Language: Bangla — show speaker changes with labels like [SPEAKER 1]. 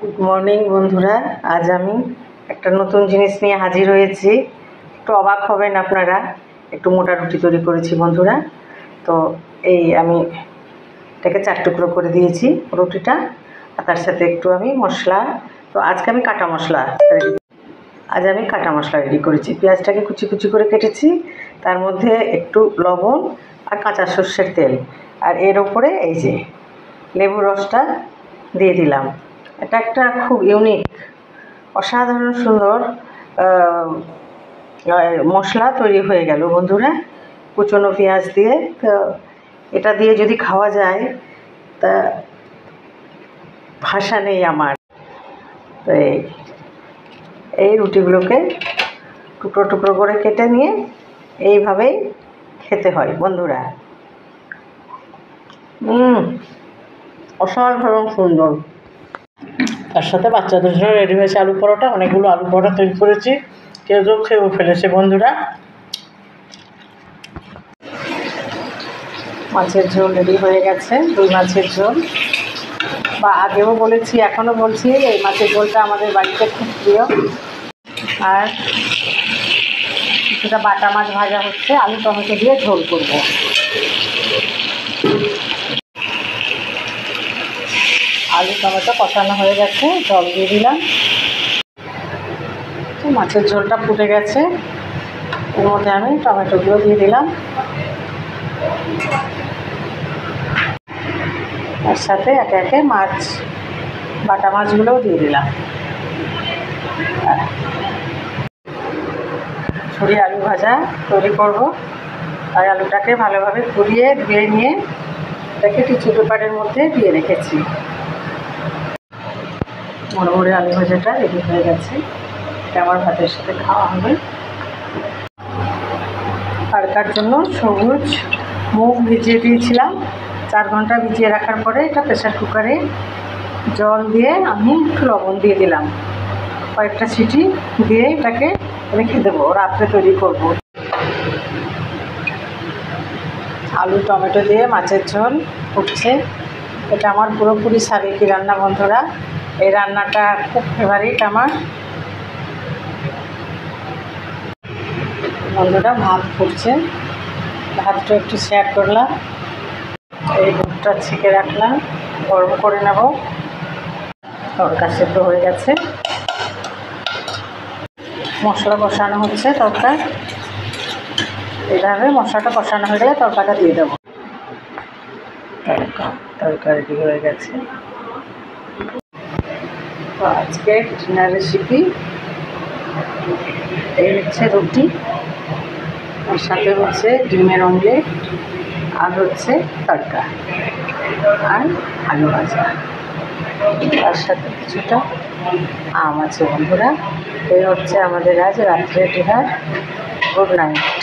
[SPEAKER 1] গুড মর্নিং বন্ধুরা। আজ আমি একটা নতুন জিনিস নিয়ে হাজির হয়েছি। একটু অবাক হবেন আপনারা। একটু মোটা রুটি তৈরি করেছি বন্ধুরা। তো এই আমি এটাকে 4 টুকরো করে দিয়েছি রুটিটা, আর তার সাথে একটু আমি মশলা, তো আজকে আমি কাটা মশলা রেডি করেছি। পেঁয়াজটাকে কুচি কুচি করে কেটেছি, তার মধ্যে একটু লবণ আর কাঁচা সর্ষের তেল, আর এর ওপরে এই যে লেবু রসটা দিয়ে দিলাম। এটা একটা খুব ইউনিক, অসাধারণ সুন্দর মশলা তৈরি হয়ে গেল বন্ধুরা, কুচনো পেঁয়াজ দিয়ে। তো এটা দিয়ে যদি খাওয়া যায় তা ভাষা নেই আমার। তো এই রুটিগুলোকে টুকরো টুকরো করে কেটে নিয়ে এইভাবেই খেতে হয় বন্ধুরা। অসাধারণ সুন্দর। তার সাথে বাচ্চাদের জন্য রেডি হয়েছে আলু পরোটা। অনেকগুলো আলু পরোটা তৈরি করেছি, কেউ কেউ খেয়েও ফেলেছে বন্ধুরা। মাছের ঝোল রেডি হয়ে গেছে, রুই মাছের ঝোল। বা আগেও বলেছি, এখনও বলছি, এই মাছের ঝোলটা আমাদের বাড়িতে খুব প্রিয়। আর কিছুটা বাটা মাছ ভাজা হচ্ছে, আলু টমেটো দিয়ে ঝোল করব। আলু টমেটো কষানো হয়ে গেছে, জল দিয়ে দিলাম। মাছের ঝোলটা ফুটে গেছে, এর মধ্যে আমি টমেটোগুলো দিয়ে দিলাম, তার সাথে একে একে বাটা মাছগুলোও দিয়ে দিলাম। ছুরি আলু ভাজা তৈরি করব, তাই আলুটাকে ভালোভাবে ঘুরিয়ে ধুয়ে নিয়ে এটাকে টিস্যু পেপারের মধ্যে দিয়ে রেখেছি। মোড়মোড়ে আলু ভাজাটা রেডি হয়ে গেছে, এটা আমার ভাতের সাথে খাওয়া হবে। তড়কার জন্য সবুজ মুগ ভিজিয়ে দিয়েছিলাম, 4 ঘন্টা ভিজিয়ে রাখার পরে এটা প্রেসার কুকারে জল দিয়ে আমি একটু লবণ দিয়ে দিলাম, কয়েকটা সিটি দিয়ে এটাকে রেখে দেবো, রাত্রে তৈরি করব। আলু টমেটো দিয়ে মাছের ঝোল উঠছে। এটা আমার পুরোপুরি সাবেকি রান্না বন্ধুরা। এই রান্নাটা খুব ফেভারিট আমার বন্ধুরা। ভাত ফুটছে, ভাতটা একটু শেয়ার করলাম। এই দুধটা ছেঁকে রাখলাম, গরম করে নেব। তরকা সেদ্ধ হয়ে গেছে, মশলা কষানো হচ্ছে তরকা। এইভাবে মশলাটা কষানো হয়ে গেলে তরকাটা দিয়ে দেবো। তরকা রেডি হয়ে গেছে। তো আজকের ডিনার রেসিপি এই হচ্ছে রুটি, আর সাথে হচ্ছে ডিমের অমলেট, আর হচ্ছে তরকা, আর আলু ভাজা, তার সাথে কিছুটা আম আছে বন্ধুরা। এই হচ্ছে আমাদের আজ রাত্রে ডিনার। Good night.